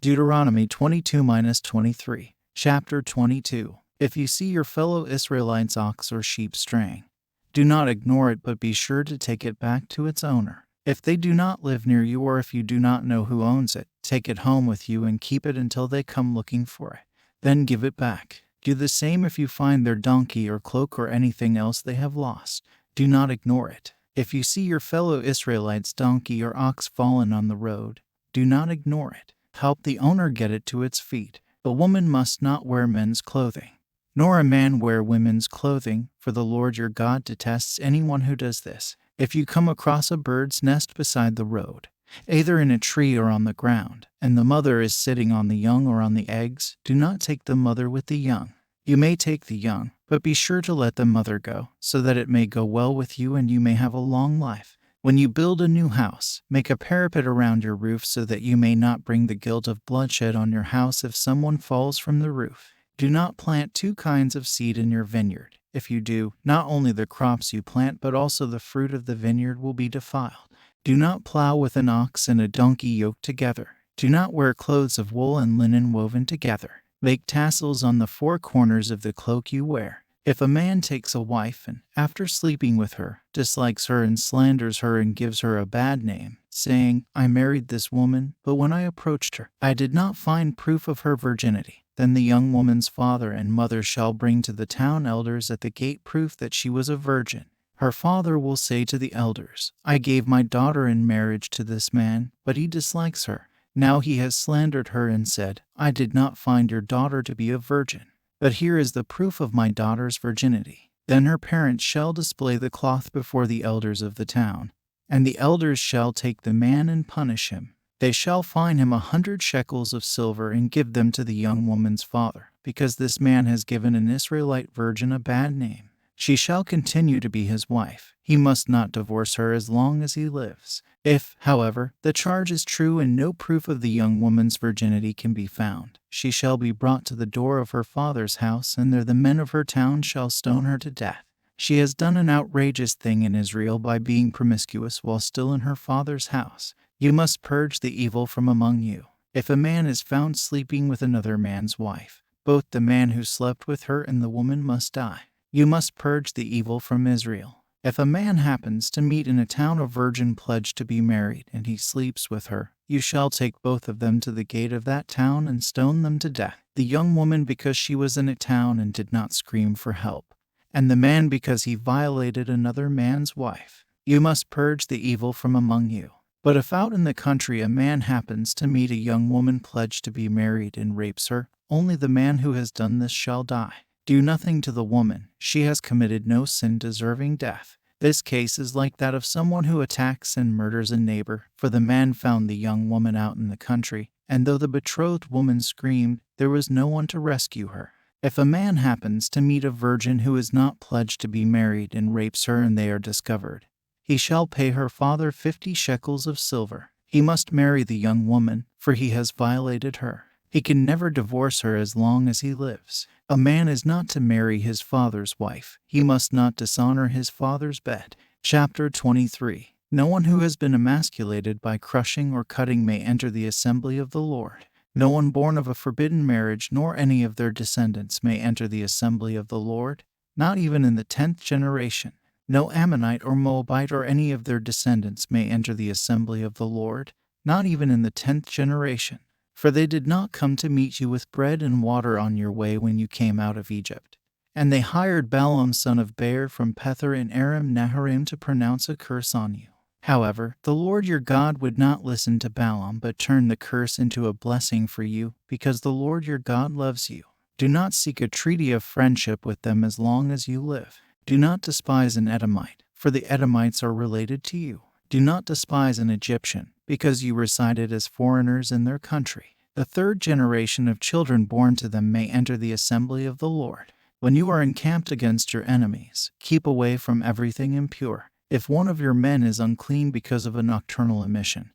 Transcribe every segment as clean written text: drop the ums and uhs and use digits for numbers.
Deuteronomy 22-23. Chapter 22. If you see your fellow Israelites' ox or sheep straying, do not ignore it, but be sure to take it back to its owner. If they do not live near you, or if you do not know who owns it, take it home with you and keep it until they come looking for it. Then give it back. Do the same if you find their donkey or cloak or anything else they have lost. Do not ignore it. If you see your fellow Israelites' donkey or ox fallen on the road, do not ignore it. Help the owner get it to its feet. A woman must not wear men's clothing, nor a man wear women's clothing, for the Lord your God detests anyone who does this. If you come across a bird's nest beside the road, either in a tree or on the ground, and the mother is sitting on the young or on the eggs, do not take the mother with the young. You may take the young, but be sure to let the mother go, so that it may go well with you and you may have a long life. When you build a new house, make a parapet around your roof so that you may not bring the guilt of bloodshed on your house if someone falls from the roof. Do not plant two kinds of seed in your vineyard. If you do, not only the crops you plant but also the fruit of the vineyard will be defiled. Do not plow with an ox and a donkey yoked together. Do not wear clothes of wool and linen woven together. Make tassels on the four corners of the cloak you wear. If a man takes a wife and, after sleeping with her, dislikes her and slanders her and gives her a bad name, saying, I married this woman, but when I approached her, I did not find proof of her virginity, then the young woman's father and mother shall bring to the town elders at the gate proof that she was a virgin. Her father will say to the elders, I gave my daughter in marriage to this man, but he dislikes her. Now he has slandered her and said, I did not find your daughter to be a virgin. But here is the proof of my daughter's virginity. Then her parents shall display the cloth before the elders of the town, and the elders shall take the man and punish him. They shall fine him 100 shekels of silver and give them to the young woman's father, because this man has given an Israelite virgin a bad name. She shall continue to be his wife. He must not divorce her as long as he lives. If, however, the charge is true and no proof of the young woman's virginity can be found, she shall be brought to the door of her father's house, and there the men of her town shall stone her to death. She has done an outrageous thing in Israel by being promiscuous while still in her father's house. You must purge the evil from among you. If a man is found sleeping with another man's wife, both the man who slept with her and the woman must die. You must purge the evil from Israel. If a man happens to meet in a town a virgin pledged to be married, and he sleeps with her, you shall take both of them to the gate of that town and stone them to death. The young woman because she was in a town and did not scream for help, and the man because he violated another man's wife. You must purge the evil from among you. But if out in the country a man happens to meet a young woman pledged to be married and rapes her, only the man who has done this shall die. Do nothing to the woman. She has committed no sin deserving death. This case is like that of someone who attacks and murders a neighbor, for the man found the young woman out in the country, and though the betrothed woman screamed, there was no one to rescue her. If a man happens to meet a virgin who is not pledged to be married and rapes her and they are discovered, he shall pay her father 50 shekels of silver. He must marry the young woman, for he has violated her. He can never divorce her as long as he lives. A man is not to marry his father's wife. He must not dishonor his father's bed. Chapter 23. No one who has been emasculated by crushing or cutting may enter the assembly of the Lord. No one born of a forbidden marriage nor any of their descendants may enter the assembly of the Lord, not even in the 10th generation. No Ammonite or Moabite or any of their descendants may enter the assembly of the Lord, not even in the 10th generation. For they did not come to meet you with bread and water on your way when you came out of Egypt. And they hired Balaam son of Beor from Pethor in Aram Naharaim to pronounce a curse on you. However, the Lord your God would not listen to Balaam but turned the curse into a blessing for you, because the Lord your God loves you. Do not seek a treaty of friendship with them as long as you live. Do not despise an Edomite, for the Edomites are related to you. Do not despise an Egyptian, because you resided as foreigners in their country. The 3rd generation of children born to them may enter the assembly of the Lord. When you are encamped against your enemies, keep away from everything impure. If one of your men is unclean because of a nocturnal emission,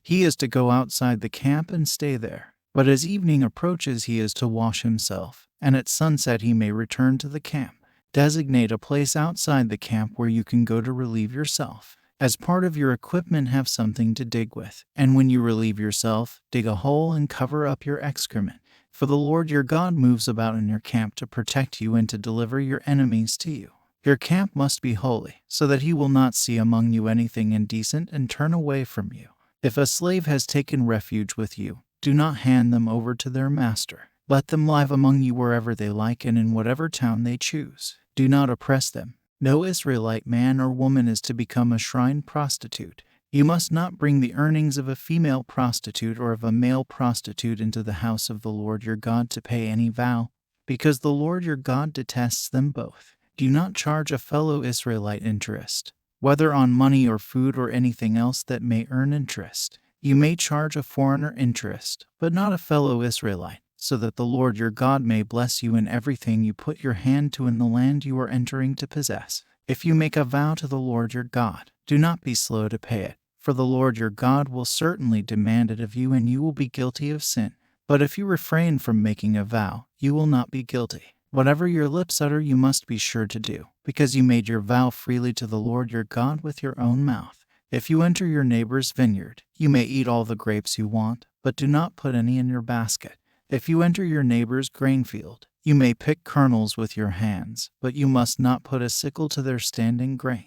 he is to go outside the camp and stay there. But as evening approaches, he is to wash himself, and at sunset he may return to the camp. Designate a place outside the camp where you can go to relieve yourself. As part of your equipment, have something to dig with, and when you relieve yourself, dig a hole and cover up your excrement. For the Lord your God moves about in your camp to protect you and to deliver your enemies to you. Your camp must be holy, so that he will not see among you anything indecent and turn away from you. If a slave has taken refuge with you, do not hand them over to their master. Let them live among you wherever they like and in whatever town they choose. Do not oppress them. No Israelite man or woman is to become a shrine prostitute. You must not bring the earnings of a female prostitute or of a male prostitute into the house of the Lord your God to pay any vow, because the Lord your God detests them both. Do not charge a fellow Israelite interest, whether on money or food or anything else that may earn interest. You may charge a foreigner interest, but not a fellow Israelite, so that the Lord your God may bless you in everything you put your hand to in the land you are entering to possess. If you make a vow to the Lord your God, do not be slow to pay it, for the Lord your God will certainly demand it of you, and you will be guilty of sin. But if you refrain from making a vow, you will not be guilty. Whatever your lips utter you must be sure to do, because you made your vow freely to the Lord your God with your own mouth. If you enter your neighbor's vineyard, you may eat all the grapes you want, but do not put any in your basket. If you enter your neighbor's grain field, you may pick kernels with your hands, but you must not put a sickle to their standing grain.